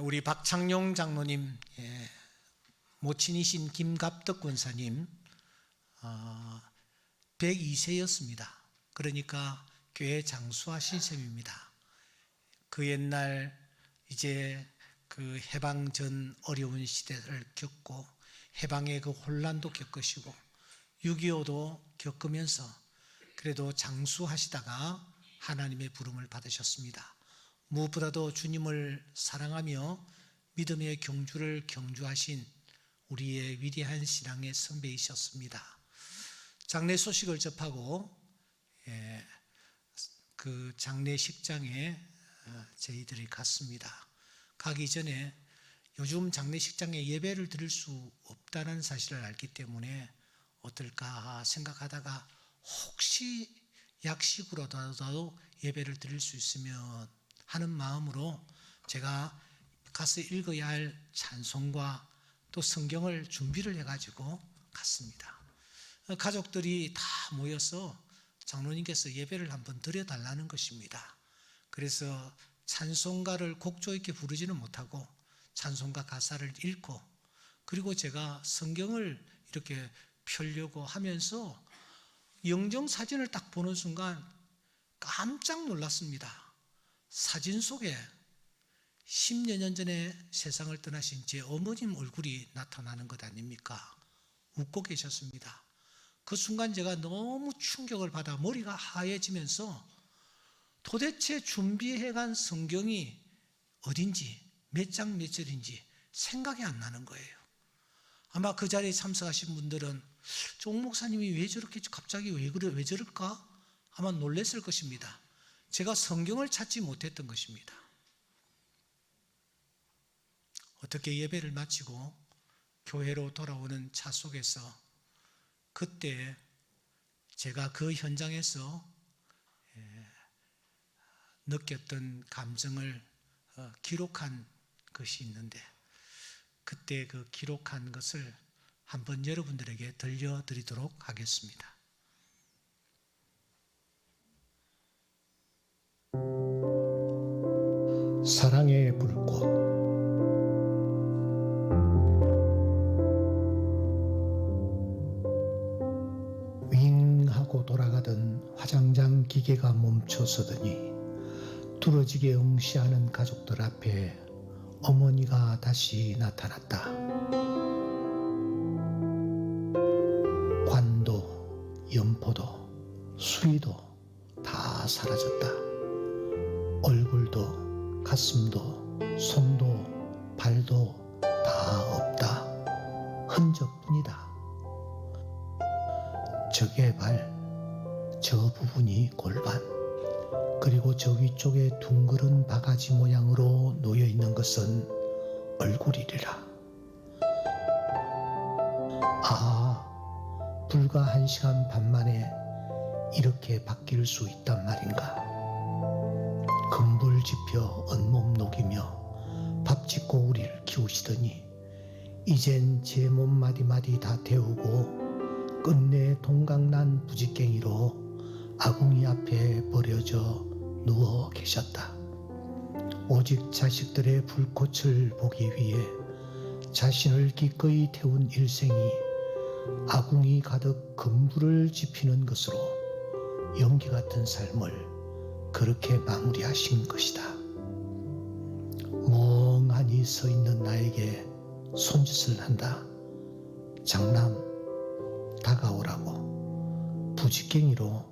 우리 박창용 장로님, 모친이신 김갑덕 권사님 102세였습니다. 그러니까 교회 장수하신 셈입니다. 그 옛날 이제 그 해방 전 어려운 시대를 겪고 해방의 그 혼란도 겪으시고 6.25도 겪으면서 그래도 장수하시다가 하나님의 부름을 받으셨습니다. 무엇보다도 주님을 사랑하며 믿음의 경주를 경주하신 우리의 위대한 신앙의 선배이셨습니다. 장례 소식을 접하고 그 장례식장에 저희들이 갔습니다. 가기 전에 요즘 장례식장에 예배를 드릴 수 없다는 사실을 알기 때문에 어떨까 생각하다가 혹시 약식으로라도 예배를 드릴 수 있으면 하는 마음으로 제가 가서 읽어야 할 찬송과 또 성경을 준비를 해가지고 갔습니다. 가족들이 다 모여서 장로님께서 예배를 한번 드려달라는 것입니다. 그래서 찬송가를 곡조 있게 부르지는 못하고 찬송가 가사를 읽고 그리고 제가 성경을 이렇게 펴려고 하면서 영정사진을 딱 보는 순간 깜짝 놀랐습니다. 사진 속에 10여 년 전에 세상을 떠나신 제 어머님 얼굴이 나타나는 것 아닙니까? 웃고 계셨습니다. 그 순간 제가 너무 충격을 받아 머리가 하얘지면서 도대체 준비해간 성경이 어딘지 몇 장 몇 절인지 생각이 안 나는 거예요. 아마 그 자리에 참석하신 분들은 종 목사님이 왜 저렇게 갑자기 왜 저럴까? 아마 놀랐을 것입니다. 제가 성경을 찾지 못했던 것입니다. 어떻게 예배를 마치고 교회로 돌아오는 차 속에서 그때 제가 그 현장에서 느꼈던 감정을 기록한 것이 있는데 그때 그 기록한 것을 한번 여러분들에게 들려드리도록 하겠습니다. 사랑의 불꽃. 윙 하고 돌아가던 화장장 기계가 멈춰서더니 뚫어지게 응시하는 가족들 앞에 어머니가 다시 나타났다. 관도, 연포도, 수위도 다 사라졌다. 얼굴도, 가슴도, 손도, 발도 다 없다. 흔적뿐이다. 저게 발, 저 부분이 골반, 그리고 저 위쪽에 둥그런 바가지 모양으로 놓여있는 것은 얼굴이리라. 아, 불과 1시간 반 만에 이렇게 바뀔 수 있단 말인가. 금불 지펴 온몸 녹이며 밥 짓고 우리를 키우시더니 이젠 제 몸 마디마디 다 태우고 끝내 동강난 부지깽이로 아궁이 앞에 버려져 누워 계셨다. 오직 자식들의 불꽃을 보기 위해 자신을 기꺼이 태운 일생이 아궁이 가득 금불을 지피는 것으로 연기 같은 삶을 그렇게 마무리하신 것이다. 멍하니 서 있는 나에게 손짓을 한다. 장남, 다가오라고. 부지깽이로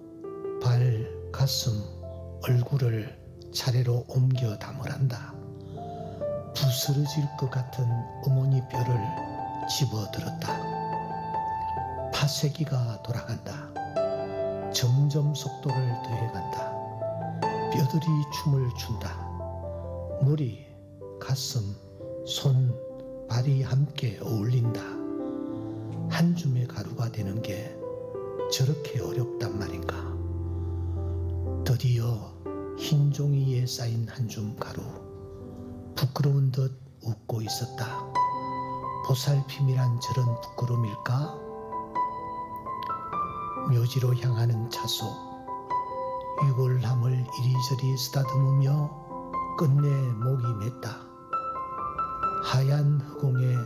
발, 가슴, 얼굴을 차례로 옮겨 담으란다. 부스러질 것 같은 어머니 뼈를 집어들었다. 파쇄기가 돌아간다. 점점 속도를 더해간다. 뼈들이 춤을 춘다. 머리, 가슴, 손, 발이 함께 어울린다. 한 줌의 가루가 되는 게 저렇게 어렵단 말인가. 드디어 흰 종이에 쌓인 한 줌 가루. 부끄러운 듯 웃고 있었다. 보살핌이란 저런 부끄러움일까? 묘지로 향하는 차속. 유골함을 이리저리 쓰다듬으며 끝내 목이 맸다. 하얀 흑공에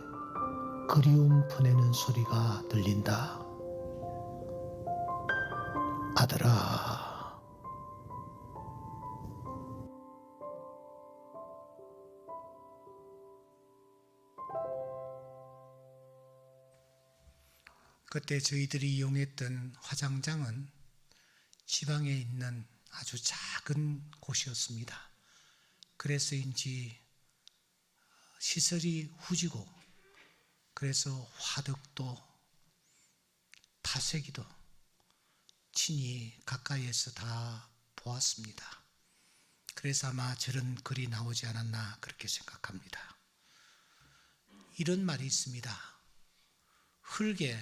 그리움 퍼내는 소리가 들린다. 아들아, 그때 저희들이 이용했던 화장장은 지방에 있는 아주 작은 곳이었습니다. 그래서인지 시설이 후지고, 그래서 화덕도 타세기도 친히 가까이에서 다 보았습니다. 그래서 아마 저런 글이 나오지 않았나 그렇게 생각합니다. 이런 말이 있습니다. 흙에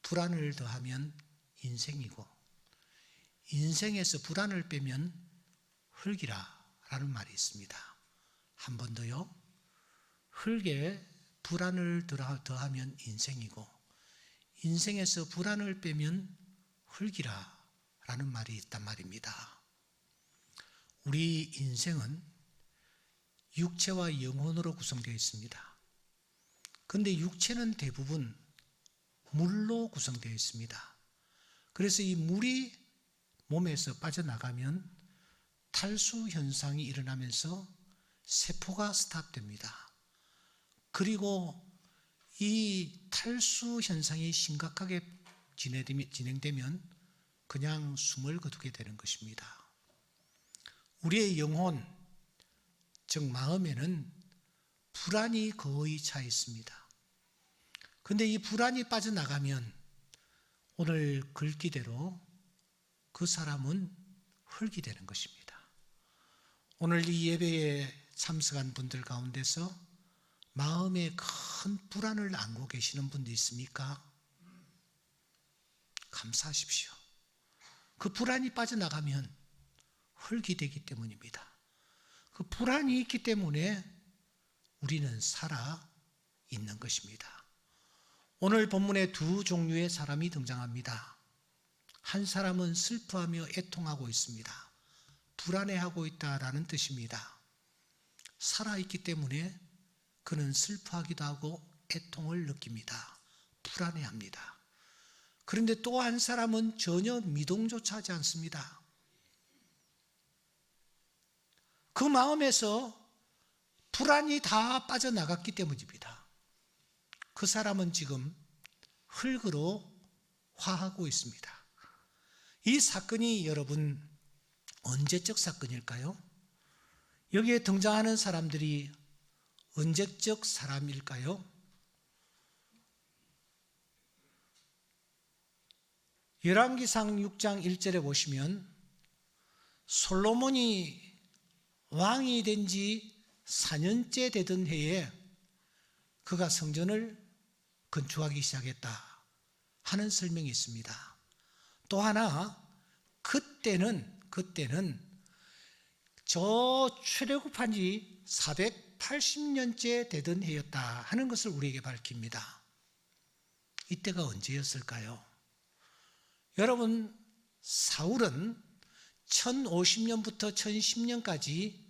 불안을 더하면 인생이고, 인생에서 불안을 빼면 흙이라 라는 말이 있습니다. 한 번 더요. 흙에 불안을 더하면 인생이고, 인생에서 불안을 빼면 흙이라 라는 말이 있단 말입니다. 우리 인생은 육체와 영혼으로 구성되어 있습니다. 그런데 육체는 대부분 물로 구성되어 있습니다. 그래서 이 물이 몸에서 빠져나가면 탈수 현상이 일어나면서 세포가 스탑됩니다. 그리고 이 탈수 현상이 심각하게 진행되면 그냥 숨을 거두게 되는 것입니다. 우리의 영혼, 즉 마음에는 불안이 거의 차 있습니다. 그런데 이 불안이 빠져나가면 오늘 글귀대로 그 사람은 흙이 되는 것입니다. 오늘 이 예배에 참석한 분들 가운데서 마음에 큰 불안을 안고 계시는 분도 있습니까? 감사하십시오. 그 불안이 빠져나가면 흙이 되기 때문입니다. 그 불안이 있기 때문에 우리는 살아 있는 것입니다. 오늘 본문에 두 종류의 사람이 등장합니다. 한 사람은 슬퍼하며 애통하고 있습니다. 불안해하고 있다라는 뜻입니다. 살아있기 때문에 그는 슬퍼하기도 하고 애통을 느낍니다. 불안해합니다. 그런데 또 한 사람은 전혀 미동조차 하지 않습니다. 그 마음에서 불안이 다 빠져나갔기 때문입니다. 그 사람은 지금 흙으로 화하고 있습니다. 이 사건이 여러분 언제적 사건일까요? 여기에 등장하는 사람들이 언제적 사람일까요? 열왕기상 6장 1절에 보시면 솔로몬이 왕이 된 지 4년째 되던 해에 그가 성전을 건축하기 시작했다 하는 설명이 있습니다. 또 하나, 그때는 저 출애굽한 지 480년째 되던 해였다 하는 것을 우리에게 밝힙니다. 이때가 언제였을까요? 여러분, 사울은 1050년부터 1010년까지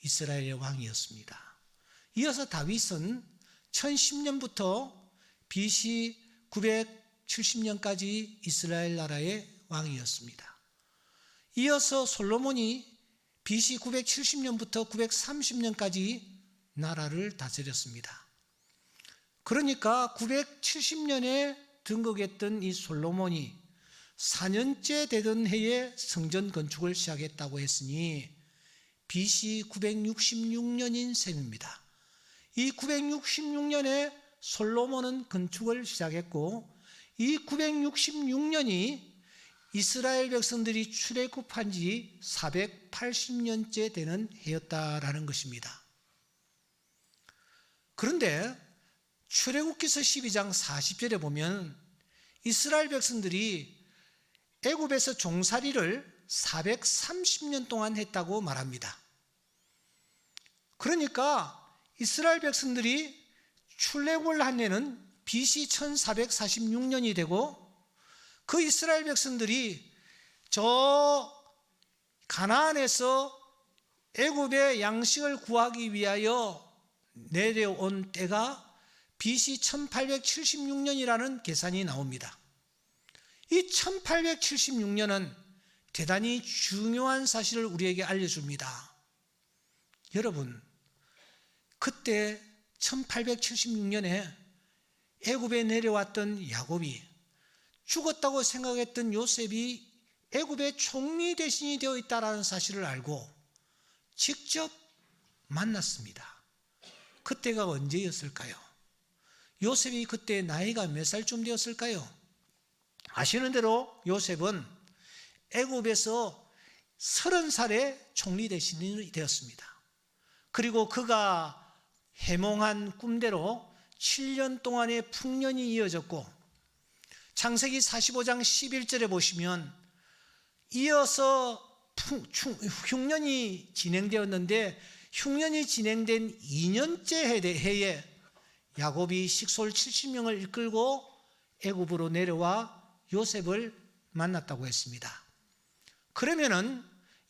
이스라엘의 왕이었습니다. 이어서 다윗은 1010년부터 BC 970년까지 이스라엘 나라의 왕이었습니다. 이어서 솔로몬이 BC 970년부터 930년까지 나라를 다스렸습니다. 그러니까 970년에 등극했던 이 솔로몬이 4년째 되던 해에 성전 건축을 시작했다고 했으니 BC 966년인 셈입니다. 이 966년에 솔로몬은 건축을 시작했고, 이 966년이 이스라엘 백성들이 출애굽한 지 480년째 되는 해였다라는 것입니다. 그런데 출애굽기서 12장 40절에 보면 이스라엘 백성들이 애굽에서 종살이를 430년 동안 했다고 말합니다. 그러니까 이스라엘 백성들이 출애굽을 한 해는 BC 1446년이 되고, 그 이스라엘 백성들이 저 가나안에서 애굽의 양식을 구하기 위하여 내려온 때가 BC 1876년이라는 계산이 나옵니다. 이 1876년은 대단히 중요한 사실을 우리에게 알려줍니다. 여러분, 그때 1876년에 애굽에 내려왔던 야곱이 죽었다고 생각했던 요셉이 애굽의 총리 대신이 되어 있다는 사실을 알고 직접 만났습니다. 그때가 언제였을까요? 요셉이 그때 나이가 몇 살쯤 되었을까요? 아시는 대로 요셉은 애굽에서 30살에 총리 대신이 되었습니다. 그리고 그가 해몽한 꿈대로 7년 동안의 풍년이 이어졌고, 창세기 45장 11절에 보시면 이어서 흉년이 진행되었는데, 흉년이 진행된 2년째 해에 야곱이 식솔 70명을 이끌고 애굽으로 내려와 요셉을 만났다고 했습니다. 그러면은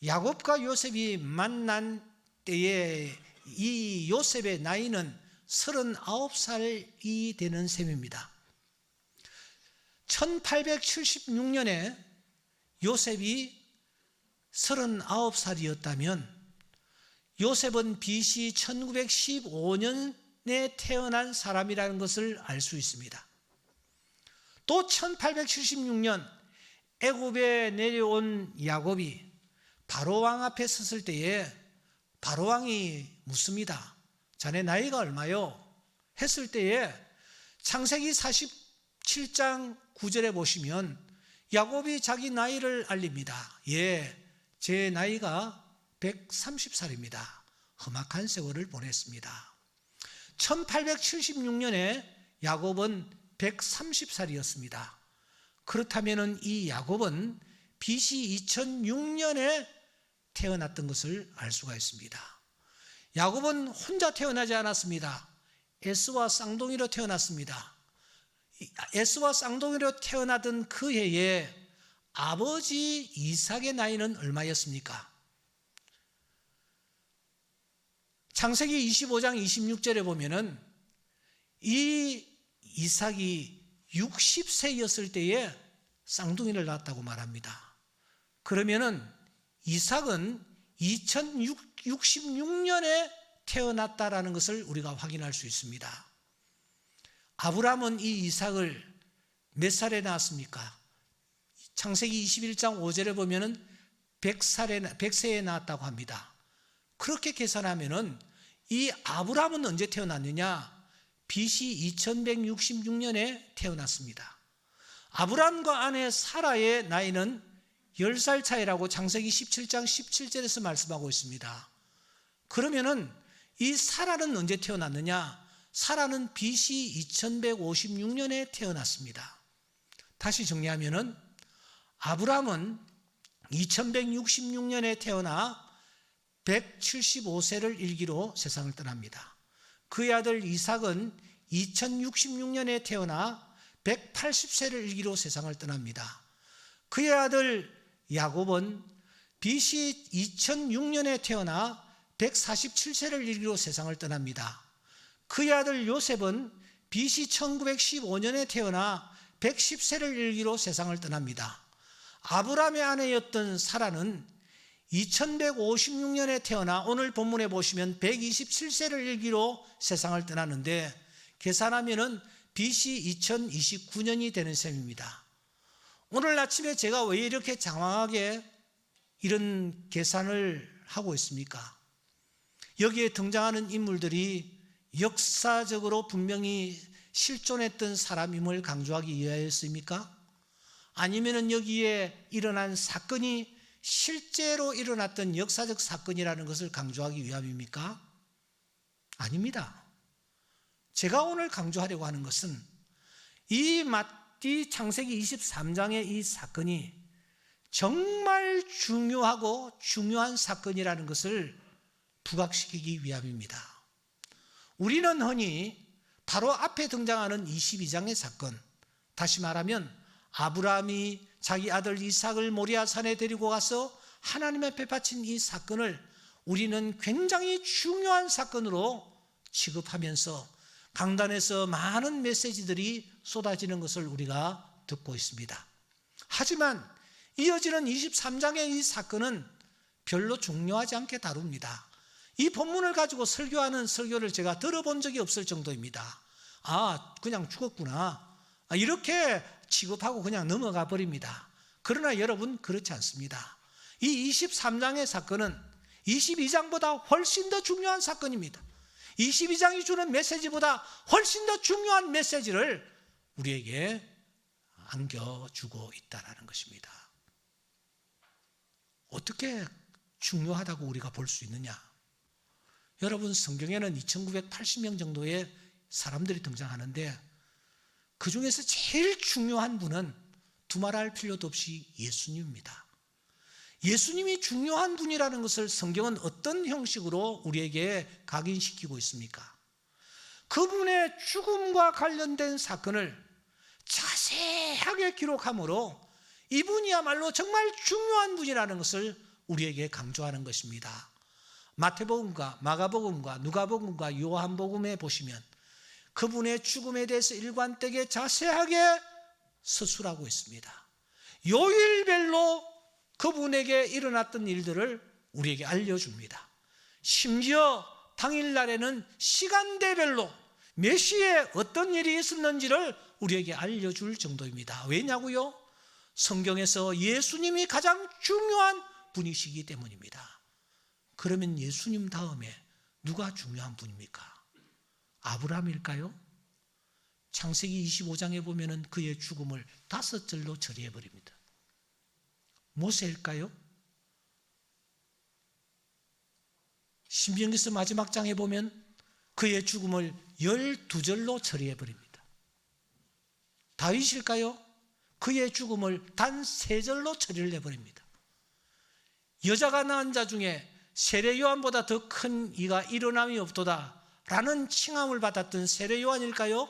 야곱과 요셉이 만난 때에 이 요셉의 나이는 39살이 되는 셈입니다. 1876년에 요셉이 39살이었다면 요셉은 BC 1915년에 태어난 사람이라는 것을 알 수 있습니다. 또 1876년 애굽에 내려온 야곱이 바로왕 앞에 섰을 때에 바로왕이 묻습니다. 자네 나이가 얼마요? 했을 때에 창세기 47장 9절에 보시면 야곱이 자기 나이를 알립니다. 예, 제 나이가 130살입니다. 험악한 세월을 보냈습니다. 1876년에 야곱은 130살이었습니다. 그렇다면 이 야곱은 BC 2006년에 태어났던 것을 알 수가 있습니다. 야곱은 혼자 태어나지 않았습니다. 에스와 쌍둥이로 태어났습니다. 에스와 쌍둥이로 태어나던 그 해에 아버지 이삭의 나이는 얼마였습니까? 창세기 25장 26절에 보면은 이 이삭이 60세였을 때에 쌍둥이를 낳았다고 말합니다. 그러면은 이삭은 2066년에 태어났다라는 것을 우리가 확인할 수 있습니다. 아브라함은 이 이삭을 몇 살에 낳았습니까? 창세기 21장 5절에 보면은 100세에 낳았다고 합니다. 그렇게 계산하면은 이 아브라함은 언제 태어났느냐? BC 2166년에 태어났습니다. 아브라함과 아내 사라의 나이는 10살 차이라고 창세기 17장 17절에서 말씀하고 있습니다. 그러면은 이 사라는 언제 태어났느냐? 사라는 BC 2156년에 태어났습니다. 다시 정리하면은 아브라함은 2166년에 태어나 175세를 일기로 세상을 떠납니다. 그의 아들 이삭은 2066년에 태어나 180세를 일기로 세상을 떠납니다. 그의 아들 야곱은 BC 2006년에 태어나 147세를 일기로 세상을 떠납니다. 그의 아들 요셉은 BC 1915년에 태어나 110세를 일기로 세상을 떠납니다. 아브라함의 아내였던 사라는 2156년에 태어나 오늘 본문에 보시면 127세를 일기로 세상을 떠나는데 계산하면은 BC 2029년이 되는 셈입니다. 오늘 아침에 제가 왜 이렇게 장황하게 이런 계산을 하고 있습니까? 여기에 등장하는 인물들이 역사적으로 분명히 실존했던 사람임을 강조하기 위하였습니까? 아니면은 여기에 일어난 사건이 실제로 일어났던 역사적 사건이라는 것을 강조하기 위함입니까? 아닙니다. 제가 오늘 강조하려고 하는 것은 이 창세기 23장의 이 사건이 정말 중요하고 중요한 사건이라는 것을 부각시키기 위함입니다. 우리는 흔히 바로 앞에 등장하는 22장의 사건, 다시 말하면 아브라함이 자기 아들 이삭을 모리아산에 데리고 가서 하나님 앞에 바친 이 사건을 우리는 굉장히 중요한 사건으로 취급하면서 강단에서 많은 메시지들이 쏟아지는 것을 우리가 듣고 있습니다. 하지만 이어지는 23장의 이 사건은 별로 중요하지 않게 다룹니다. 이 본문을 가지고 설교하는 설교를 제가 들어본 적이 없을 정도입니다. 그냥 죽었구나, 이렇게 취급하고 그냥 넘어가 버립니다. 그러나 여러분, 그렇지 않습니다. 이 23장의 사건은 22장보다 훨씬 더 중요한 사건입니다. 22장이 주는 메시지보다 훨씬 더 중요한 메시지를 우리에게 안겨주고 있다는 것입니다. 어떻게 중요하다고 우리가 볼 수 있느냐? 여러분, 성경에는 2980명 정도의 사람들이 등장하는데 그 중에서 제일 중요한 분은 두말할 필요도 없이 예수님입니다. 예수님이 중요한 분이라는 것을 성경은 어떤 형식으로 우리에게 각인시키고 있습니까? 그분의 죽음과 관련된 사건을 자세하게 기록함으로 이분이야말로 정말 중요한 분이라는 것을 우리에게 강조하는 것입니다. 마태복음과 마가복음과 누가복음과 요한복음에 보시면 그분의 죽음에 대해서 일관되게 자세하게 서술하고 있습니다. 요일별로 그분에게 일어났던 일들을 우리에게 알려줍니다. 심지어 당일날에는 시간대별로 몇 시에 어떤 일이 있었는지를 우리에게 알려줄 정도입니다. 왜냐고요? 성경에서 예수님이 가장 중요한 분이시기 때문입니다. 그러면 예수님 다음에 누가 중요한 분입니까? 아브라함일까요? 창세기 25장에 보면 그의 죽음을 5절로 처리해버립니다. 모세일까요? 신명기서 마지막 장에 보면 그의 죽음을 12절로 처리해버립니다. 다윗일까요? 그의 죽음을 단 3절로 처리를 해버립니다. 여자가 낳은 자 중에 세례 요한보다 더 큰 이가 일어남이 없도다 라는 칭함을 받았던 세례 요한일까요?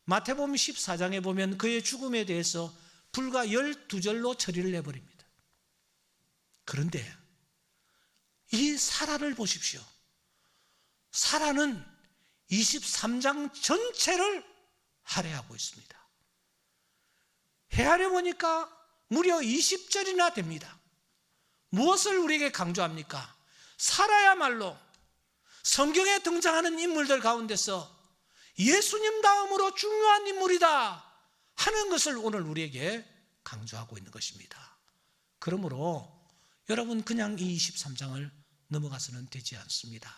마태복음 14장에 보면 그의 죽음에 대해서 불과 12절로 처리를 해버립니다. 그런데 이 사라를 보십시오. 사라는 23장 전체를 할애하고 있습니다. 헤아려 보니까 무려 20절이나 됩니다. 무엇을 우리에게 강조합니까? 사라야말로 성경에 등장하는 인물들 가운데서 예수님 다음으로 중요한 인물이다 하는 것을 오늘 우리에게 강조하고 있는 것입니다. 그러므로 여러분, 그냥 이 23장을 넘어가서는 되지 않습니다.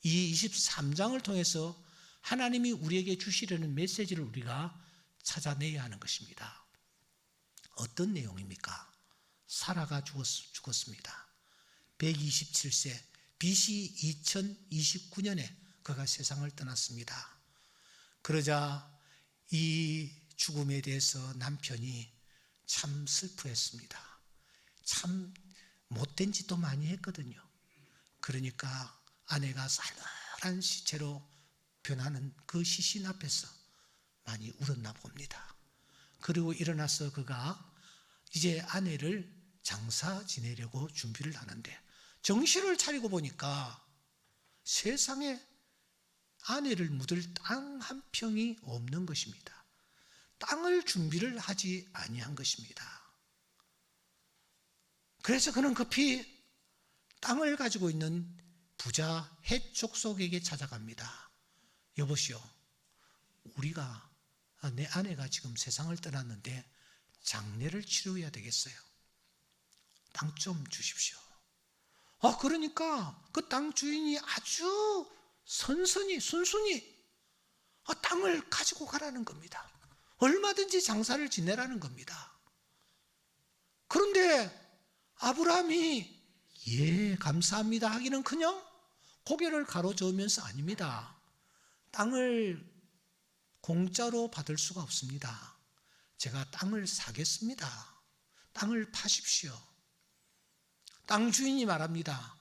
이 23장을 통해서 하나님이 우리에게 주시려는 메시지를 우리가 찾아내야 하는 것입니다. 어떤 내용입니까? 사라가 죽었습니다. 127세 BC 2029년에 그가 세상을 떠났습니다. 그러자 이 죽음에 대해서 남편이 참 슬퍼했습니다. 참 못된 짓도 많이 했거든요. 그러니까 아내가 싸늘한 시체로 변하는 그 시신 앞에서 많이 울었나 봅니다. 그리고 일어나서 그가 이제 아내를 장사 지내려고 준비를 하는데 정신을 차리고 보니까 세상에 아내를 묻을 땅 한 평이 없는 것입니다. 땅을 준비를 하지 아니한 것입니다. 그래서 그는 급히 땅을 가지고 있는 부자 헷 족속에게 찾아갑니다. 여보시오, 내 아내가 지금 세상을 떠났는데 장례를 치러야 되겠어요. 땅 좀 주십시오. 그러니까 그 땅 주인이 아주 순순히 땅을 가지고 가라는 겁니다. 얼마든지 장사를 지내라는 겁니다. 그런데 아브라함이 예, 감사합니다 하기는커녕 고개를 가로저으면서 아닙니다. 땅을 공짜로 받을 수가 없습니다. 제가 땅을 사겠습니다. 땅을 파십시오. 땅 주인이 말합니다.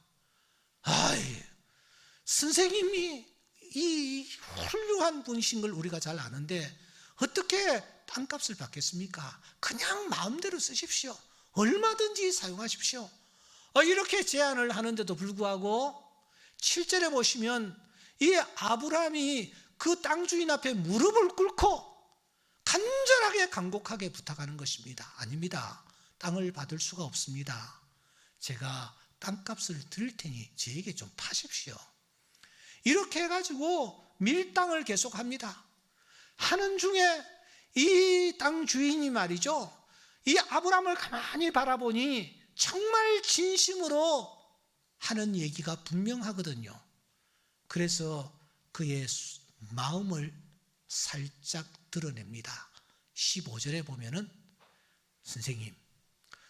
선생님이 이 훌륭한 분이신 걸 우리가 잘 아는데 어떻게 땅값을 받겠습니까? 그냥 마음대로 쓰십시오. 얼마든지 사용하십시오. 이렇게 제안을 하는데도 불구하고 7절에 보시면 이 아브라함이 그 땅 주인 앞에 무릎을 꿇고 간절하게 간곡하게 부탁하는 것입니다. 아닙니다. 땅을 받을 수가 없습니다. 제가 땅값을 드릴 테니 저에게 좀 파십시오. 이렇게 해가지고 밀당을 계속합니다. 하는 중에 이 땅 주인이 말이죠, 이 아브라함을 가만히 바라보니 정말 진심으로 하는 얘기가 분명하거든요. 그래서 그의 마음을 살짝 드러냅니다. 15절에 보면은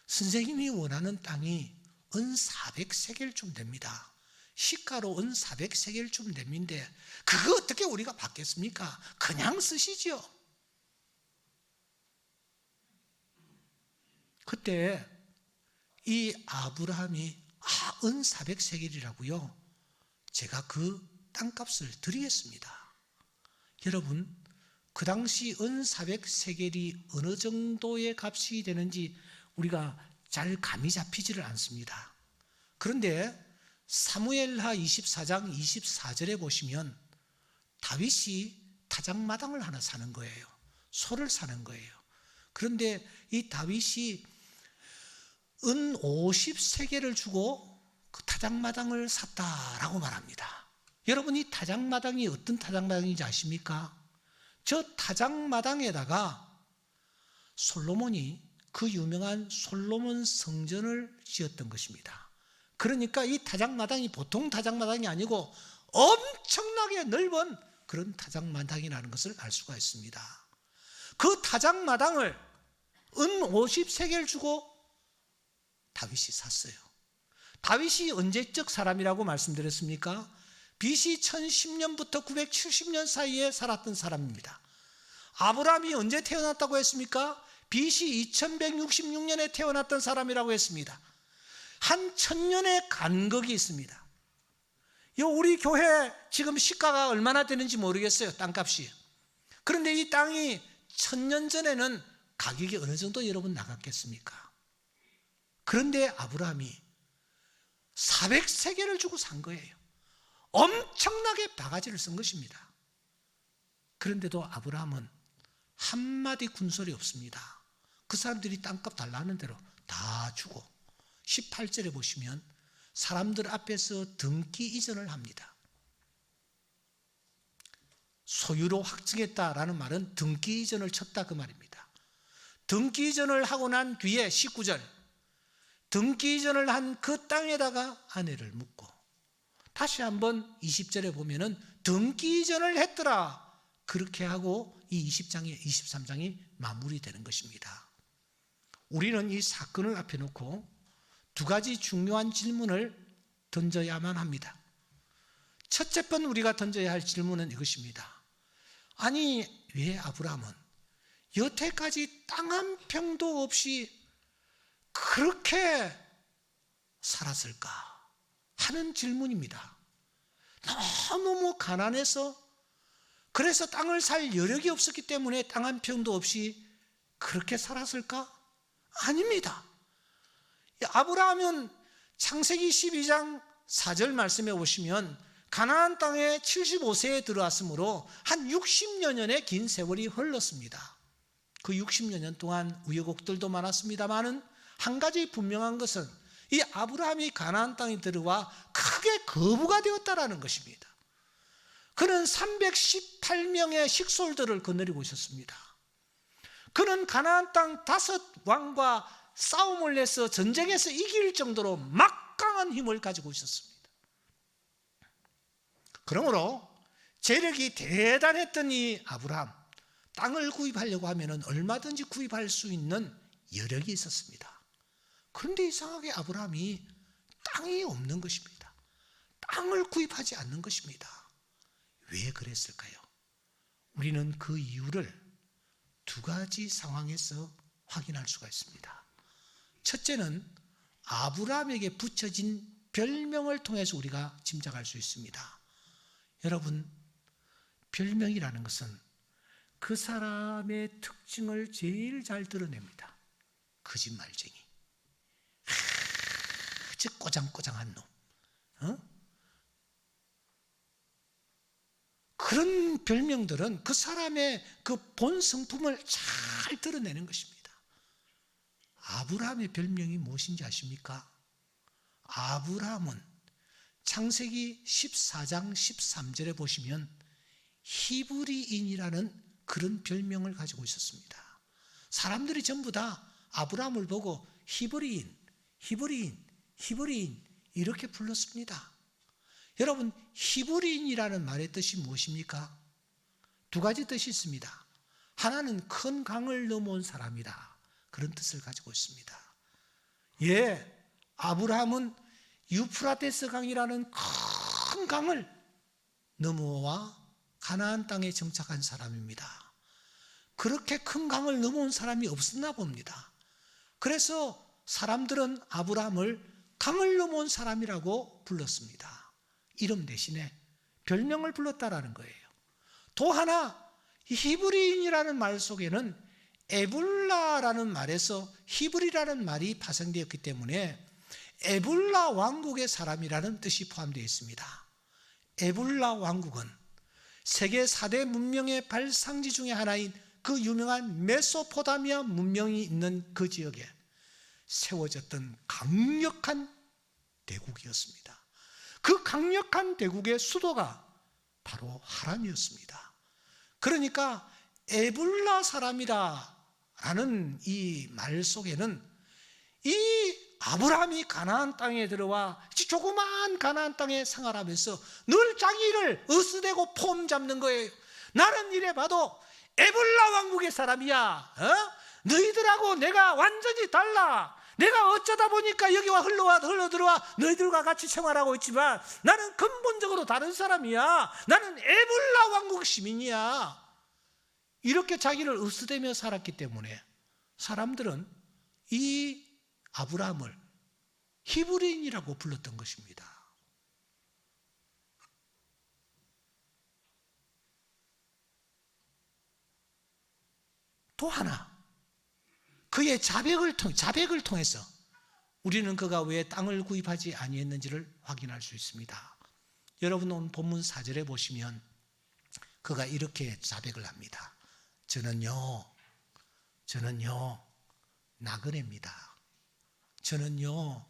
선생님이 원하는 땅이 은 400세겔쯤 됩니다. 시가로 은 400세겔쯤 됩니다. 그거 어떻게 우리가 받겠습니까? 그냥 쓰시죠. 그때 이 아브라함이 은 400세겔이라고요? 제가 그 땅값을 드리겠습니다. 여러분, 그 당시 은 400세겔이 어느 정도의 값이 되는지 우리가 잘 감이 잡히지를 않습니다. 그런데 사무엘하 24장 24절에 보시면 다윗이 타작마당을 하나 사는 거예요. 소를 사는 거예요. 그런데 이 다윗이 은 50세겔을 주고 그 타작마당을 샀다라고 말합니다. 여러분, 이 타작마당이 어떤 타작마당인지 아십니까? 저 타작마당에다가 솔로몬이 그 유명한 솔로몬 성전을 지었던 것입니다. 그러니까 이 타작마당이 보통 타작마당이 아니고 엄청나게 넓은 그런 타작마당이라는 것을 알 수가 있습니다. 그 타작마당을 은 50세겔 주고 다윗이 샀어요. 다윗이 언제적 사람이라고 말씀드렸습니까? BC 1010년부터 970년 사이에 살았던 사람입니다. 아브라함이 언제 태어났다고 했습니까? BC 2166년에 태어났던 사람이라고 했습니다. 한 1000년의 간극이 있습니다. 우리 교회 지금 시가가 얼마나 되는지 모르겠어요, 땅값이. 그런데 이 땅이 1000년 전에는 가격이 어느 정도 여러분 나갔겠습니까? 그런데 아브라함이 400세겔을 주고 산 거예요. 엄청나게 바가지를 쓴 것입니다. 그런데도 아브라함은 한마디 군소리 없습니다. 그 사람들이 땅값 달라는 대로 다 주고 18절에 보시면 사람들 앞에서 등기 이전을 합니다. 소유로 확정했다라는 말은 등기 이전을 쳤다 그 말입니다. 등기 이전을 하고 난 뒤에 19절, 등기 이전을 한 그 땅에다가 아내를 묻고, 다시 한번 20절에 보면은 등기 이전을 했더라, 그렇게 하고 이 23장이 마무리되는 것입니다. 우리는 이 사건을 앞에 놓고 두 가지 중요한 질문을 던져야만 합니다. 첫째 번 우리가 던져야 할 질문은 이것입니다. 아니, 왜 아브라함은 여태까지 땅 한 평도 없이 그렇게 살았을까 하는 질문입니다. 너무 가난해서, 그래서 땅을 살 여력이 없었기 때문에 땅 한 평도 없이 그렇게 살았을까? 아닙니다. 아브라함은 창세기 12장 4절 말씀에 보시면 가나안 땅에 75세에 들어왔으므로 한 60여 년의 긴 세월이 흘렀습니다. 그 60여 년 동안 우여곡절도 많았습니다만은 한 가지 분명한 것은 이 아브라함이 가나안 땅에 들어와 크게 거부가 되었다라는 것입니다. 그는 318명의 식솔들을 거느리고 있었습니다. 그는 가나안 땅 5왕과 싸움을 해서 전쟁에서 이길 정도로 막강한 힘을 가지고 있었습니다. 그러므로 재력이 대단했던 이 아브라함, 땅을 구입하려고 하면 얼마든지 구입할 수 있는 여력이 있었습니다. 그런데 이상하게 아브라함이 땅이 없는 것입니다. 땅을 구입하지 않는 것입니다. 왜 그랬을까요? 우리는 그 이유를 두 가지 상황에서 확인할 수가 있습니다. 첫째는 아브라함에게 붙여진 별명을 통해서 우리가 짐작할 수 있습니다. 여러분, 별명이라는 것은 그 사람의 특징을 제일 잘 드러냅니다. 거짓말쟁이, 아주 꼬장꼬장한 놈, 그런 별명들은 그 사람의 그 본 성품을 잘 드러내는 것입니다. 아브라함의 별명이 무엇인지 아십니까? 아브라함은 창세기 14장 13절에 보시면 히브리인이라는 그런 별명을 가지고 있었습니다. 사람들이 전부 다 아브라함을 보고 히브리인 이렇게 불렀습니다. 여러분, 히브리인이라는 말의 뜻이 무엇입니까? 두 가지 뜻이 있습니다. 하나는 큰 강을 넘어온 사람이다, 그런 뜻을 가지고 있습니다. 예, 아브라함은 유프라테스 강이라는 큰 강을 넘어와 가나안 땅에 정착한 사람입니다. 그렇게 큰 강을 넘어온 사람이 없었나 봅니다. 그래서 사람들은 아브라함을 강을 넘어온 사람이라고 불렀습니다. 이름 대신에 별명을 불렀다라는 거예요. 또 하나, 히브리인이라는 말 속에는 에불라라는 말에서 히브리라는 말이 파생되었기 때문에 에불라 왕국의 사람이라는 뜻이 포함되어 있습니다. 에불라 왕국은 세계 4대 문명의 발상지 중에 하나인 그 유명한 메소포타미아 문명이 있는 그 지역에 세워졌던 강력한 대국이었습니다. 그 강력한 대국의 수도가 바로 하란이었습니다. 그러니까 에불라 사람이라는 이 말 속에는 이 아브라함이 가나안 땅에 들어와 조그마한 가나안 땅에 생활하면서 늘 자기를 으스대고 폼 잡는 거예요. 나는 이래 봐도 에불라 왕국의 사람이야. 너희들하고 내가 완전히 달라. 내가 어쩌다 보니까 여기와 흘러 들어와 너희들과 같이 생활하고 있지만 나는 근본적으로 다른 사람이야. 나는 에불라 왕국 시민이야. 이렇게 자기를 으스대며 살았기 때문에 사람들은 이 아브라함을 히브리인이라고 불렀던 것입니다. 또 하나, 그의 자백을 통해서 우리는 그가 왜 땅을 구입하지 아니했는지를 확인할 수 있습니다. 여러분, 오늘 본문 4절에 보시면 그가 이렇게 자백을 합니다. 저는요 나그네입니다. 저는요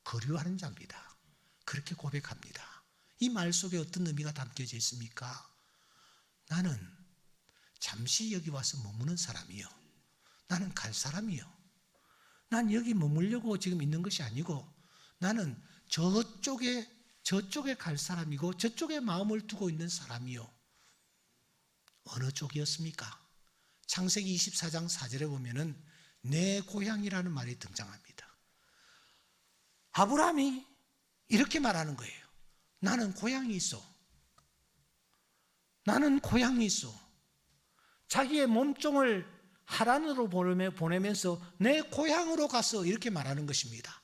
거류하는 자입니다. 그렇게 고백합니다. 이 말 속에 어떤 의미가 담겨져 있습니까? 나는 잠시 여기 와서 머무는 사람이요, 나는 갈 사람이요, 난 여기 머물려고 지금 있는 것이 아니고 나는 저쪽에 갈 사람이고 저쪽에 마음을 두고 있는 사람이요. 어느 쪽이었습니까? 창세기 24장 4절에 보면은 내 고향이라는 말이 등장합니다. 아브라함이 이렇게 말하는 거예요. 나는 고향이 있어. 나는 고향이 있어. 자기의 몸종을 하란으로 보내면서 내 고향으로 가서 이렇게 말하는 것입니다.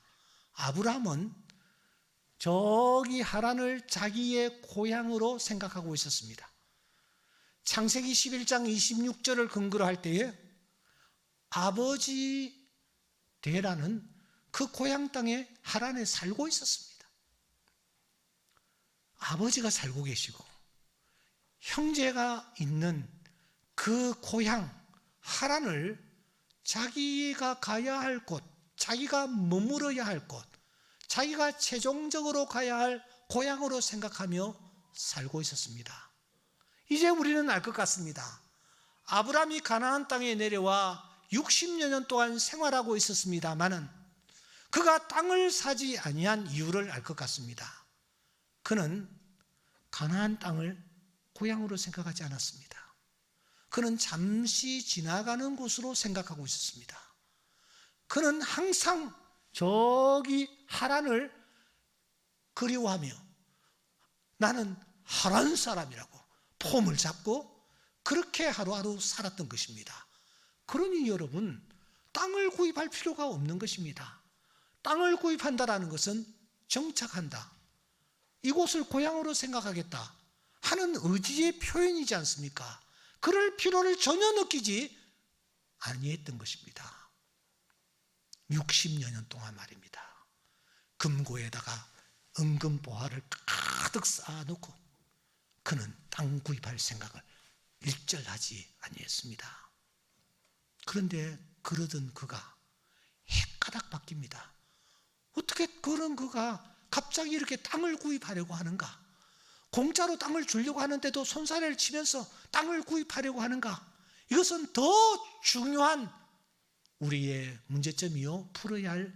아브라함은 저기 하란을 자기의 고향으로 생각하고 있었습니다. 창세기 11장 26절을 근거로 할 때에 아버지 데라는 그 고향 땅에 하란에 살고 있었습니다. 아버지가 살고 계시고 형제가 있는 그 고향 하란을 자기가 가야 할 곳, 자기가 머물어야 할 곳, 자기가 최종적으로 가야 할 고향으로 생각하며 살고 있었습니다. 이제 우리는 알 것 같습니다. 아브라함이 가나안 땅에 내려와 60여 년 동안 생활하고 있었습니다마는 그가 땅을 사지 아니한 이유를 알 것 같습니다. 그는 가나안 땅을 고향으로 생각하지 않았습니다. 그는 잠시 지나가는 곳으로 생각하고 있었습니다. 그는 항상 저기 하란을 그리워하며 나는 하란 사람이라고 폼을 잡고 그렇게 하루하루 살았던 것입니다. 그러니 여러분, 땅을 구입할 필요가 없는 것입니다. 땅을 구입한다라는 것은 정착한다, 이곳을 고향으로 생각하겠다 하는 의지의 표현이지 않습니까? 그럴 필요를 전혀 느끼지 아니했던 것입니다. 60여 년 동안 말입니다. 금고에다가 은금보화를 가득 쌓아놓고 그는 땅 구입할 생각을 일절하지 아니했습니다. 그런데 그러던 그가 해가닥 바뀝니다. 어떻게 그런 그가 갑자기 이렇게 땅을 구입하려고 하는가? 공짜로 땅을 주려고 하는데도 손사래를 치면서 땅을 구입하려고 하는가? 이것은 더 중요한 우리의 문제점이요, 풀어야 할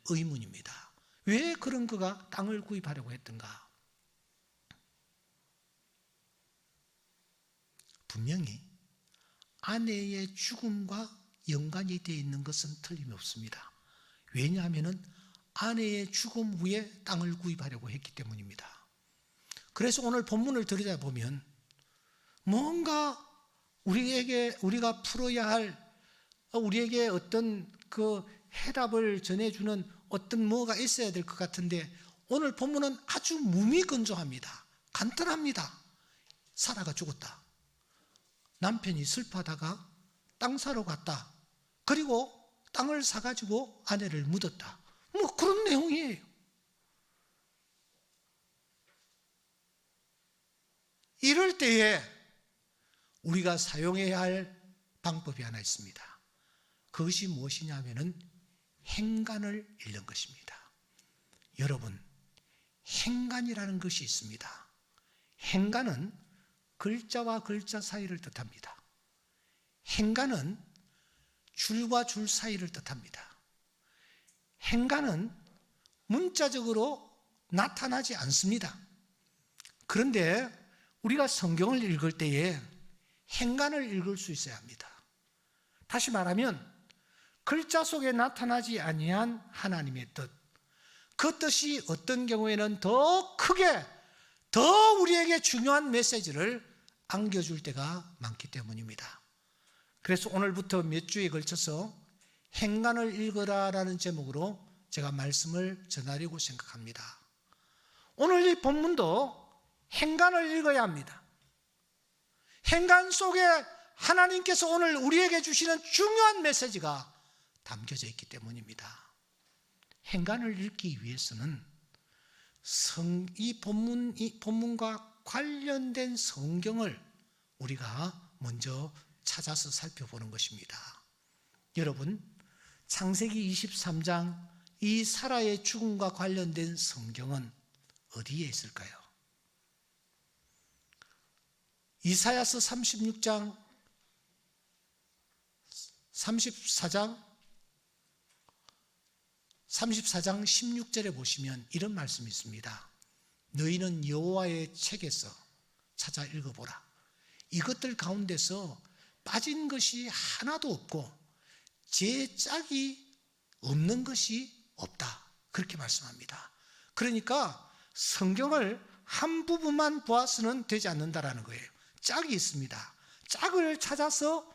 의문입니다. 왜 그런 그가 땅을 구입하려고 했던가? 분명히 아내의 죽음과 연관이 되어 있는 것은 틀림없습니다. 왜냐하면 아내의 죽음 후에 땅을 구입하려고 했기 때문입니다. 그래서 오늘 본문을 들여다보면 뭔가 우리가 풀어야 할, 우리에게 어떤 그 해답을 전해주는 어떤 뭐가 있어야 될 것 같은데, 오늘 본문은 아주 무미건조합니다. 간단합니다. 사라가 죽었다. 남편이 슬퍼하다가 땅 사러 갔다. 그리고 땅을 사가지고 아내를 묻었다. 뭐 그런 내용이에요. 이럴 때에 우리가 사용해야 할 방법이 하나 있습니다. 그것이 무엇이냐 하면은 행간을 읽는 것입니다. 여러분, 행간이라는 것이 있습니다. 행간은 글자와 글자 사이를 뜻합니다. 행간은 줄과 줄 사이를 뜻합니다. 행간은 문자적으로 나타나지 않습니다. 그런데 우리가 성경을 읽을 때에 행간을 읽을 수 있어야 합니다. 다시 말하면 글자 속에 나타나지 아니한 하나님의 뜻, 그 뜻이 어떤 경우에는 더 크게, 더 우리에게 중요한 메시지를 안겨줄 때가 많기 때문입니다. 그래서 오늘부터 몇 주에 걸쳐서 행간을 읽어라라는 제목으로 제가 말씀을 전하려고 생각합니다. 오늘 이 본문도 행간을 읽어야 합니다. 행간 속에 하나님께서 오늘 우리에게 주시는 중요한 메시지가 담겨져 있기 때문입니다. 행간을 읽기 위해서는 이 본문과 관련된 성경을 우리가 먼저 찾아서 살펴보는 것입니다. 여러분, 창세기 23장 이 사라의 죽음과 관련된 성경은 어디에 있을까요? 이사야서 34장 16절에 보시면 이런 말씀이 있습니다. 너희는 여호와의 책에서 찾아 읽어보라. 이것들 가운데서 빠진 것이 하나도 없고 제 짝이 없는 것이 없다. 그렇게 말씀합니다. 그러니까 성경을 한 부분만 보아서는 되지 않는다라는 거예요. 짝이 있습니다. 짝을 찾아서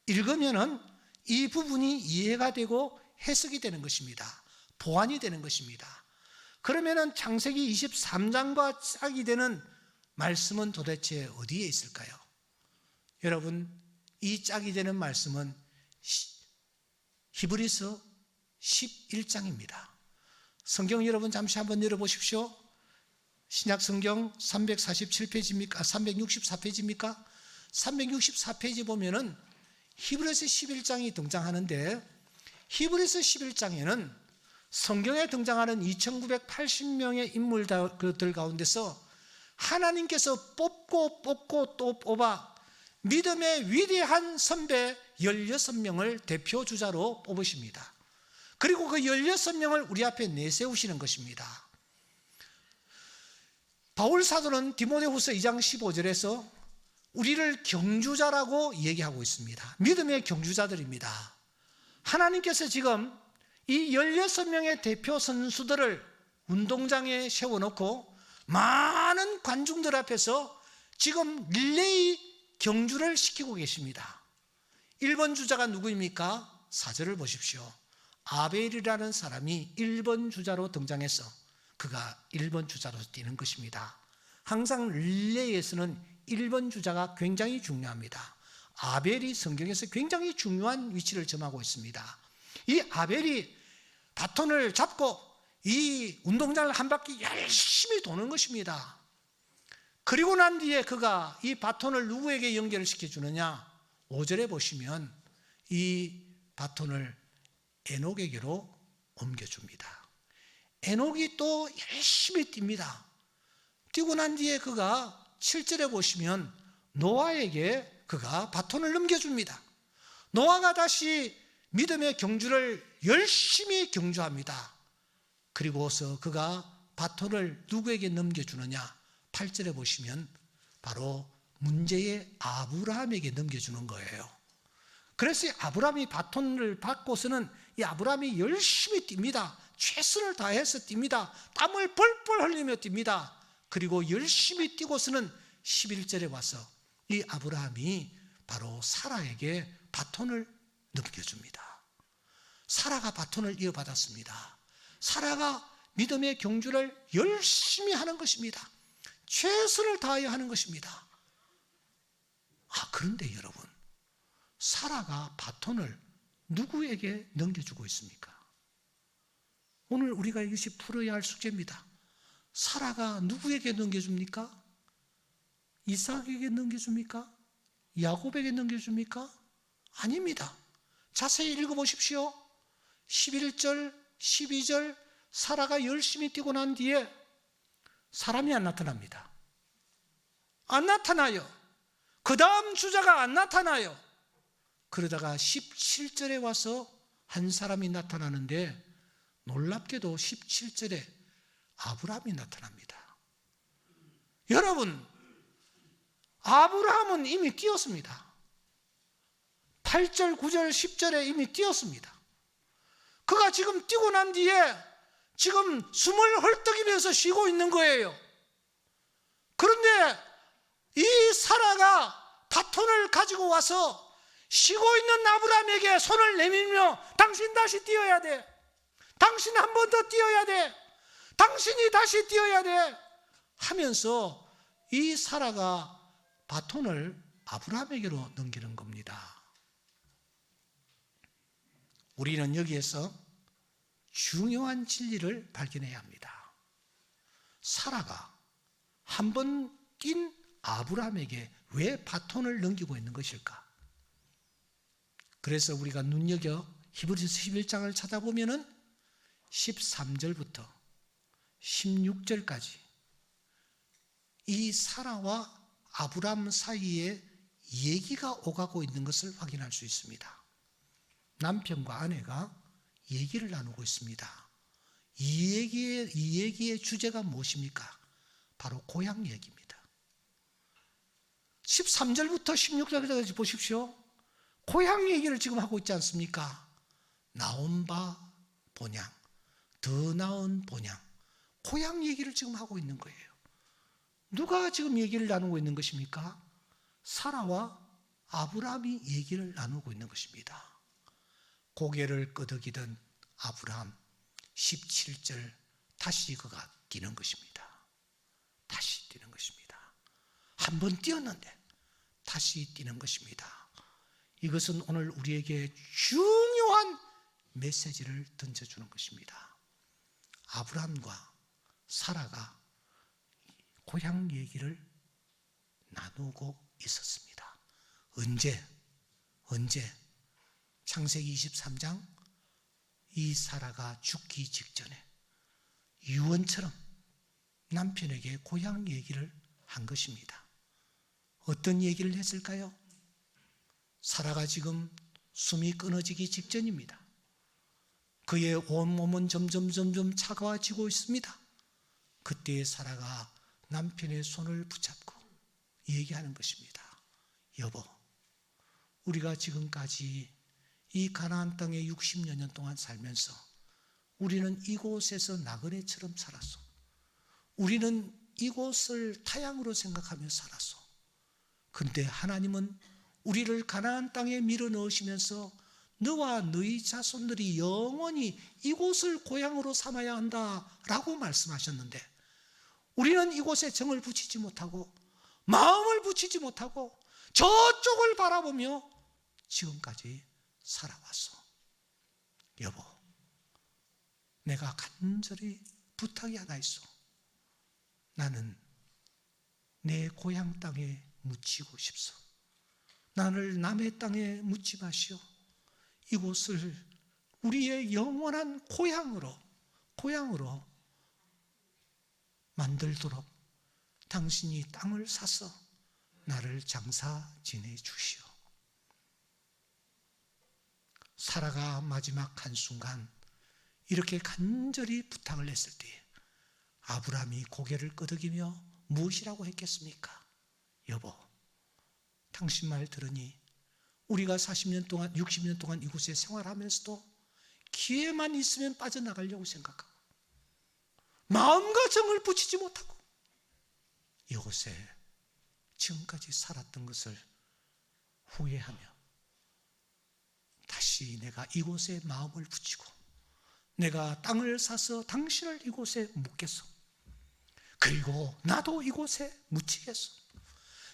읽으면은 이 부분이 이해가 되고 해석이 되는 것입니다. 보완이 되는 것입니다. 그러면은 창세기 23장과 짝이 되는 말씀은 도대체 어디에 있을까요? 여러분, 이 짝이 되는 말씀은 히브리서 11장입니다. 성경 여러분 잠시 한번 열어보십시오. 신약 성경 347페이지입니까? 364페이지입니까? 364페이지 보면은 히브리서 11장이 등장하는데, 히브리서 11장에는 성경에 등장하는 2980명의 인물들 가운데서 하나님께서 뽑고 또 뽑아 믿음의 위대한 선배 16명을 대표 주자로 뽑으십니다. 그리고 그 16명을 우리 앞에 내세우시는 것입니다. 바울 사도는 디모데후서 2장 15절에서 우리를 경주자라고 얘기하고 있습니다. 믿음의 경주자들입니다. 하나님께서 지금 이 16명의 대표 선수들을 운동장에 세워놓고 많은 관중들 앞에서 지금 릴레이 경주를 시키고 계십니다. 1번 주자가 누구입니까? 4절을 보십시오. 아벨이라는 사람이 1번 주자로 등장해서 그가 1번 주자로 뛰는 것입니다. 항상 릴레이에서는 1번 주자가 굉장히 중요합니다. 아벨이 성경에서 굉장히 중요한 위치를 점하고 있습니다. 이 아벨이 바톤을 잡고 이 운동장을 한 바퀴 열심히 도는 것입니다. 그리고 난 뒤에 그가 이 바톤을 누구에게 연결시켜 주느냐? 5절에 보시면 이 바톤을 에녹에게로 옮겨줍니다. 에녹이 또 열심히 뜁니다. 뛰고 난 뒤에 그가 7절에 보시면 노아에게 그가 바톤을 넘겨줍니다. 노아가 다시 믿음의 경주를 열심히 경주합니다. 그리고서 그가 바톤을 누구에게 넘겨주느냐? 8절에 보시면 바로 문제의 아브라함에게 넘겨주는 거예요. 그래서 아브라함이 바톤을 받고서는 이 아브라함이 열심히 뜁니다. 최선을 다해서 뜁니다. 땀을 뻘뻘 흘리며 뜁니다. 그리고 열심히 뛰고서는 11절에 와서 이 아브라함이 바로 사라에게 바톤을 넘겨줍니다. 사라가 바톤을 이어받았습니다. 사라가 믿음의 경주를 열심히 하는 것입니다. 최선을 다하여 하는 것입니다. 그런데 여러분, 사라가 바톤을 누구에게 넘겨주고 있습니까? 오늘 우리가 이것이 풀어야 할 숙제입니다. 사라가 누구에게 넘겨줍니까? 이삭에게 넘겨줍니까? 야곱에게 넘겨줍니까? 아닙니다. 자세히 읽어보십시오. 11절, 12절 사라가 열심히 뛰고 난 뒤에 사람이 안 나타납니다. 안 나타나요. 그 다음 주자가 안 나타나요. 그러다가 17절에 와서 한 사람이 나타나는데 놀랍게도 17절에 아브라함이 나타납니다. 여러분, 아브라함은 이미 뛰었습니다. 8절, 9절, 10절에 이미 뛰었습니다. 그가 지금 뛰고 난 뒤에 지금 숨을 헐떡이면서 쉬고 있는 거예요. 그런데 이 사라가 바톤을 가지고 와서 쉬고 있는 아브라함에게 손을 내밀며 당신 다시 뛰어야 돼. 당신 한 번 더 뛰어야 돼. 당신이 다시 뛰어야 돼. 하면서 이 사라가 바톤을 아브라함에게로 넘기는 겁니다. 우리는 여기에서 중요한 진리를 발견해야 합니다. 사라가 한 번 뛴 아브라함에게 왜 바톤을 넘기고 있는 것일까? 그래서 우리가 눈여겨 히브리서 11장을 찾아보면은 13절부터 16절까지 이 사라와 아브라함 사이에 얘기가 오가고 있는 것을 확인할 수 있습니다. 남편과 아내가 얘기를 나누고 있습니다. 이 얘기의 주제가 무엇입니까? 바로 고향 얘기입니다. 13절부터 16절까지 보십시오. 고향 얘기를 지금 하고 있지 않습니까? 나온 바 본향, 더 나은 본향, 고향 얘기를 지금 하고 있는 거예요. 누가 지금 얘기를 나누고 있는 것입니까? 사라와 아브라함이 얘기를 나누고 있는 것입니다. 고개를 끄덕이던 아브라함, 17절 다시 그가 뛰는 것입니다. 다시 뛰는 것입니다. 한 번 뛰었는데 다시 뛰는 것입니다. 이것은 오늘 우리에게 중요한 메시지를 던져주는 것입니다. 아브라함과 사라가 고향 얘기를 나누고 있었습니다. 언제? 창세기 23장 이 사라가 죽기 직전에 유언처럼 남편에게 고향 얘기를 한 것입니다. 어떤 얘기를 했을까요? 사라가 지금 숨이 끊어지기 직전입니다. 그의 온몸은 점점 차가워지고 있습니다. 그때 사라가 남편의 손을 붙잡고 얘기하는 것입니다. 여보, 우리가 지금까지 이 가나안 땅에 60여 년 동안 살면서 우리는 이곳에서 나그네처럼 살았어. 우리는 이곳을 타향으로 생각하며 살았어. 그런데 하나님은 우리를 가나안 땅에 밀어넣으시면서 너와 너희 자손들이 영원히 이곳을 고향으로 삼아야 한다라고 말씀하셨는데 우리는 이곳에 정을 붙이지 못하고 마음을 붙이지 못하고 저쪽을 바라보며 지금까지 살아왔어. 여보, 내가 간절히 부탁이 하나 있어. 나는 내 고향 땅에 묻히고 싶소. 나를 남의 땅에 묻지 마시오. 이곳을 우리의 영원한 고향으로 만들도록 당신이 땅을 사서 나를 장사 지내 주시오. 사라가 마지막 한순간 이렇게 간절히 부탁을 했을 때에 아브라함이 고개를 끄덕이며 무엇이라고 했겠습니까? 여보, 당신 말 들으니 우리가 40년 동안 60년 동안 이곳에 생활하면서도 기회만 있으면 빠져나가려고 생각하고 마음과 정을 붙이지 못하고 이곳에 지금까지 살았던 것을 후회하며 다시 내가 이곳에 마음을 붙이고 내가 땅을 사서 당신을 이곳에 묻겠소. 그리고 나도 이곳에 묻히겠소.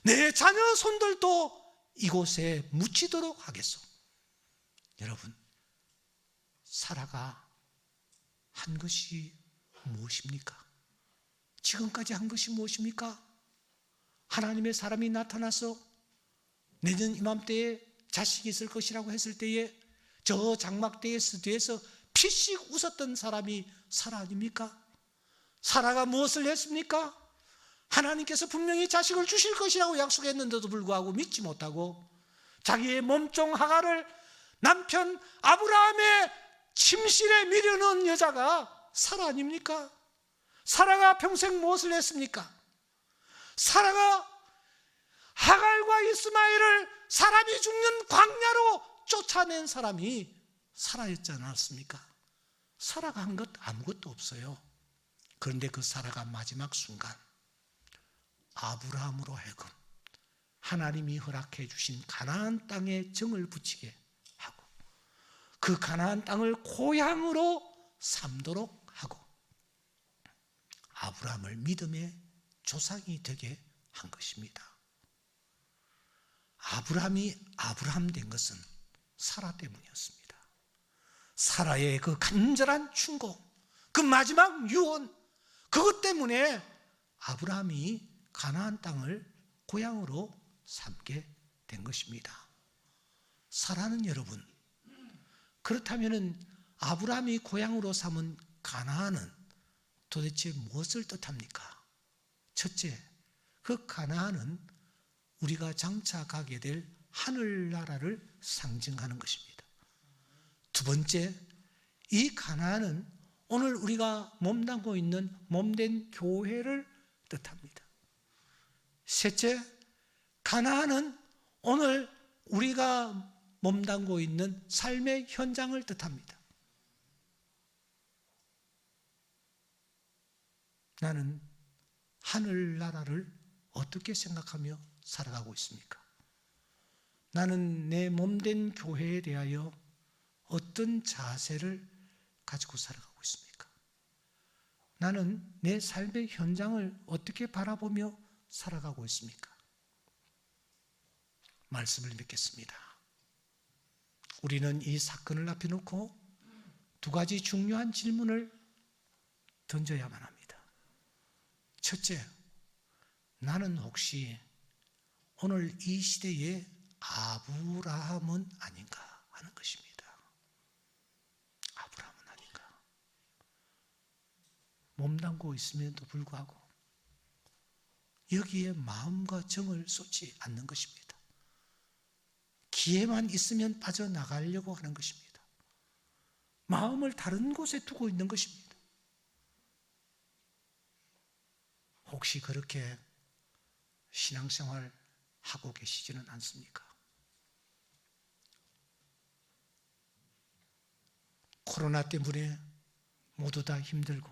내 자녀 손들도 이곳에 묻히도록 하겠소. 여러분, 사라가 한 것이 무엇입니까? 지금까지 한 것이 무엇입니까? 하나님의 사람이 나타나서 내년 이맘때에 자식이 있을 것이라고 했을 때에 저 장막대에서 뒤에서 피식 웃었던 사람이 사라 아닙니까? 사라가 무엇을 했습니까? 하나님께서 분명히 자식을 주실 것이라고 약속했는데도 불구하고 믿지 못하고 자기의 몸종 하가를 남편 아브라함의 침실에 밀어넣은 여자가 사라 아닙니까? 사라가 평생 무엇을 했습니까? 사라가 하갈과 이스마엘을 사람이 죽는 광야로 쫓아낸 사람이 사라였지 않았습니까? 사라가 한 것 아무것도 없어요. 그런데 그 사라가 마지막 순간 아브라함으로 하여금 하나님이 허락해 주신 가나안 땅에 정을 붙이게 하고 그 가나안 땅을 고향으로 삼도록 하고 아브라함을 믿음의 조상이 되게 한 것입니다. 아브라함이 아브라함 된 것은 사라 때문이었습니다. 사라의 그 간절한 충고, 그 마지막 유언, 그것 때문에 아브라함이 가나안 땅을 고향으로 삼게 된 것입니다. 사라는 여러분, 그렇다면 아브라함이 고향으로 삼은 가나안은 도대체 무엇을 뜻합니까? 첫째, 그 가나안은 우리가 장차 가게 될 하늘나라를 상징하는 것입니다. 두 번째, 이 가나안은 오늘 우리가 몸담고 있는 몸된 교회를 뜻합니다. 셋째, 가나안은 오늘 우리가 몸담고 있는 삶의 현장을 뜻합니다. 나는 하늘나라를 어떻게 생각하며 살아가고 있습니까? 나는 내 몸된 교회에 대하여 어떤 자세를 가지고 살아가고 있습니까? 나는 내 삶의 현장을 어떻게 바라보며 살아가고 있습니까? 말씀을 맺겠습니다. 우리는 이 사건을 앞에 놓고 두 가지 중요한 질문을 던져야만 합니다. 첫째, 나는 혹시 오늘 이 시대의 아브라함은 아닌가 하는 것입니다. 아브라함은 아닌가? 몸담고 있음에도 불구하고 여기에 마음과 정을 쏟지 않는 것입니다. 기회만 있으면 빠져나가려고 하는 것입니다. 마음을 다른 곳에 두고 있는 것입니다. 혹시 그렇게 신앙생활 하고 계시지는 않습니까? 코로나 때문에 모두 다 힘들고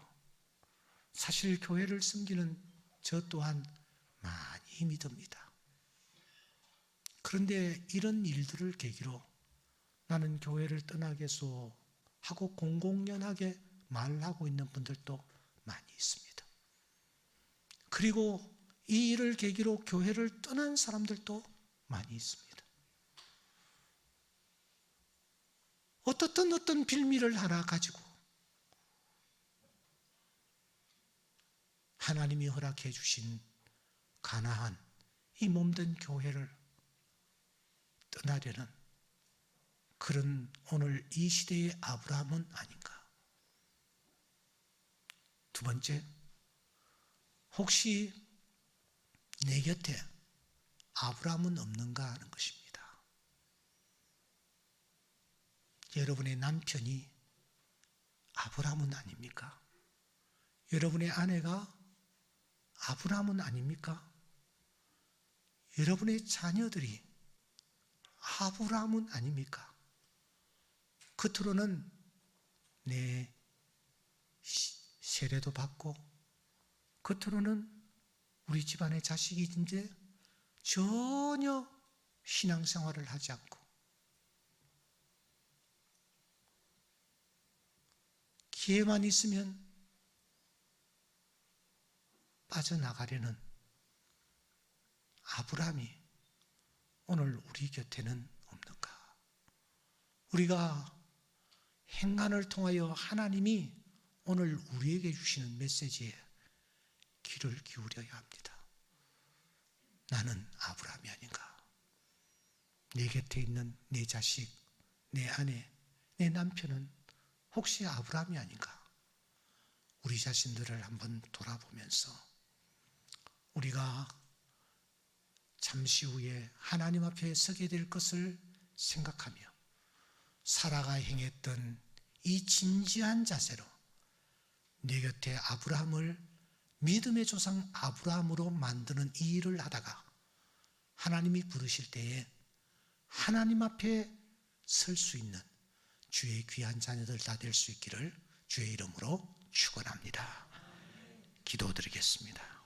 사실 교회를 섬기는 저 또한 많이 힘이 듭니다. 그런데 이런 일들을 계기로 나는 교회를 떠나겠소 하고 공공연하게 말하고 있는 분들도 많이 있습니다. 그리고 이 일을 계기로 교회를 떠난 사람들도 많이 있습니다. 어떤 빌미를 하나 가지고 하나님이 허락해 주신 가나안 이 몸된 교회를 떠나려는 그런 오늘 이 시대의 아브라함은 아닌가. 두 번째, 혹시 내 곁에 아브라함은 없는가 하는 것입니다. 여러분의 남편이 아브라함은 아닙니까? 여러분의 아내가 아브라함은 아닙니까? 여러분의 자녀들이 아브라함은 아닙니까? 겉으로는 내 세례도 받고 겉으로는 우리 집안의 자식인데 전혀 신앙생활을 하지 않고 기회만 있으면 빠져나가려는 아브라함이 오늘 우리 곁에는 없는가? 우리가 행간을 통하여 하나님이 오늘 우리에게 주시는 메시지에 귀를 기울여야 합니다. 나는 아브라함이 아닌가? 내 곁에 있는 내 자식, 내 아내, 내 남편은 혹시 아브라함이 아닌가? 우리 자신들을 한번 돌아보면서 우리가 잠시 후에 하나님 앞에 서게 될 것을 생각하며 사라가 행했던 이 진지한 자세로 내 곁에 아브라함을 믿음의 조상 아브라함으로 만드는 이 일을 하다가 하나님이 부르실 때에 하나님 앞에 설 수 있는 주의 귀한 자녀들 다 될 수 있기를 주의 이름으로 축원합니다. 기도드리겠습니다.